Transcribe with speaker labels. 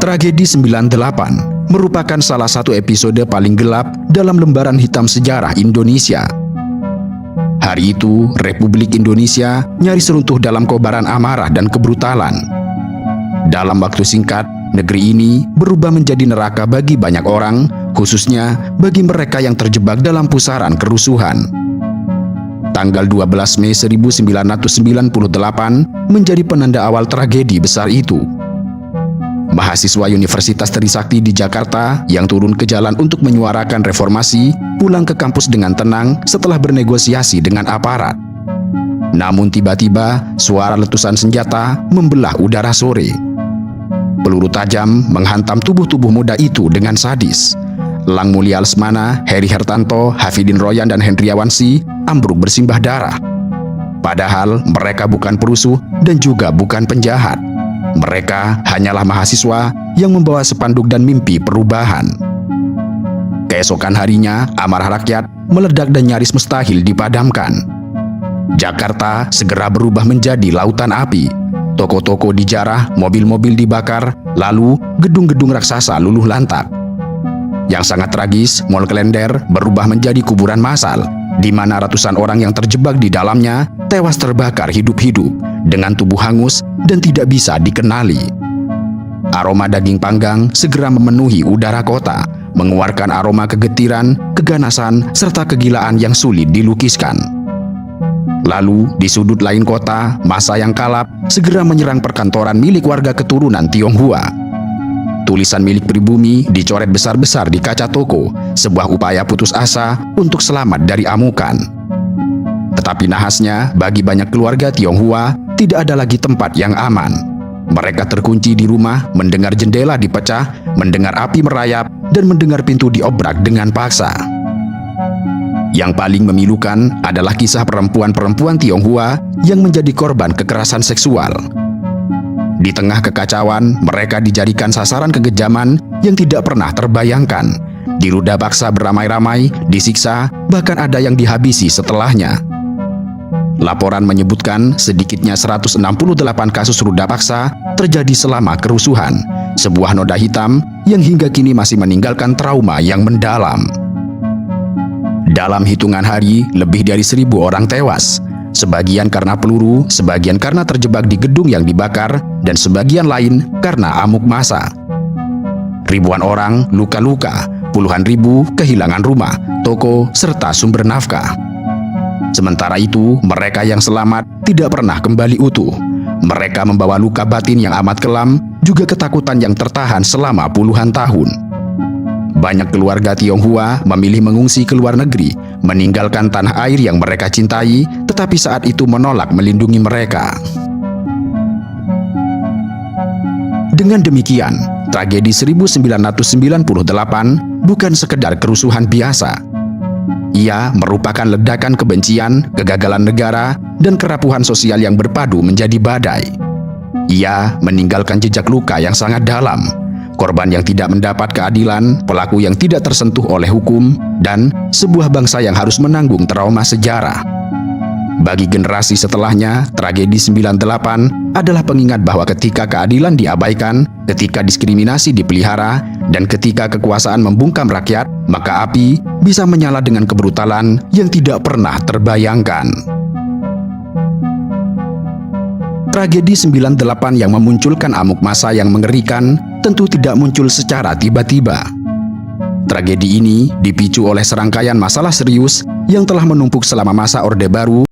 Speaker 1: Tragedi 98 merupakan salah satu episode paling gelap dalam lembaran hitam sejarah Indonesia. Hari itu, Republik Indonesia nyaris runtuh dalam kobaran amarah dan kebrutalan. Dalam waktu singkat, negeri ini berubah menjadi neraka bagi banyak orang, khususnya bagi mereka yang terjebak dalam pusaran kerusuhan. Tanggal 12 Mei 1998 menjadi penanda awal tragedi besar itu. Mahasiswa Universitas Trisakti di Jakarta yang turun ke jalan untuk menyuarakan reformasi pulang ke kampus dengan tenang setelah bernegosiasi dengan aparat. Namun tiba-tiba suara letusan senjata membelah udara sore. Peluru tajam menghantam tubuh-tubuh muda itu dengan sadis. Lang Mulia Lesmana, Heri Hertanto, Hafidin Royan, dan Hendriawan Si ambruk bersimbah darah. Padahal mereka bukan perusuh dan juga bukan penjahat. Mereka hanyalah mahasiswa yang membawa spanduk dan mimpi perubahan. Keesokan harinya, amarah rakyat meledak dan nyaris mustahil dipadamkan. Jakarta segera berubah menjadi lautan api. Toko-toko dijarah, mobil-mobil dibakar, lalu gedung-gedung raksasa luluh lantak. Yang sangat tragis, Mall Klender berubah menjadi kuburan massal, di mana ratusan orang yang terjebak di dalamnya tewas terbakar hidup-hidup dengan tubuh hangus dan tidak bisa dikenali. Aroma daging panggang segera memenuhi udara kota, mengeluarkan aroma kegetiran, keganasan, serta kegilaan yang sulit dilukiskan. Lalu, di sudut lain kota, massa yang kalap segera menyerang perkantoran milik warga keturunan Tionghoa. Tulisan milik pribumi dicoret besar-besar di kaca toko, sebuah upaya putus asa untuk selamat dari amukan. Tetapi nahasnya, bagi banyak keluarga Tionghoa, tidak ada lagi tempat yang aman. Mereka terkunci di rumah, mendengar jendela dipecah, mendengar api merayap, dan mendengar pintu diobrak dengan paksa. Yang paling memilukan adalah kisah perempuan-perempuan Tionghoa yang menjadi korban kekerasan seksual. Di tengah kekacauan, mereka dijadikan sasaran kekejaman yang tidak pernah terbayangkan. Diruda paksa beramai-ramai, disiksa, bahkan ada yang dihabisi setelahnya. Laporan menyebutkan sedikitnya 168 kasus ruda paksa terjadi selama kerusuhan, sebuah noda hitam yang hingga kini masih meninggalkan trauma yang mendalam. Dalam hitungan hari, lebih dari 1.000 orang tewas. Sebagian karena peluru, sebagian karena terjebak di gedung yang dibakar, dan sebagian lain karena amuk massa. Ribuan orang luka-luka, puluhan ribu kehilangan rumah, toko, serta sumber nafkah. Sementara itu, mereka yang selamat tidak pernah kembali utuh. Mereka membawa luka batin yang amat kelam, juga ketakutan yang tertahan selama puluhan tahun. Banyak keluarga Tionghoa memilih mengungsi ke luar negeri, meninggalkan tanah air yang mereka cintai, tetapi saat itu menolak melindungi mereka. Dengan demikian, tragedi 1998 bukan sekedar kerusuhan biasa. Ia merupakan ledakan kebencian, kegagalan negara, dan kerapuhan sosial yang berpadu menjadi badai. Ia meninggalkan jejak luka yang sangat dalam. Korban yang tidak mendapat keadilan, pelaku yang tidak tersentuh oleh hukum, dan sebuah bangsa yang harus menanggung trauma sejarah. Bagi generasi setelahnya, tragedi 98 adalah pengingat bahwa ketika keadilan diabaikan, ketika diskriminasi dipelihara, dan ketika kekuasaan membungkam rakyat, maka api bisa menyala dengan kebrutalan yang tidak pernah terbayangkan. Tragedi 98 yang memunculkan amuk massa yang mengerikan tentu tidak muncul secara tiba-tiba. Tragedi ini dipicu oleh serangkaian masalah serius yang telah menumpuk selama masa Orde Baru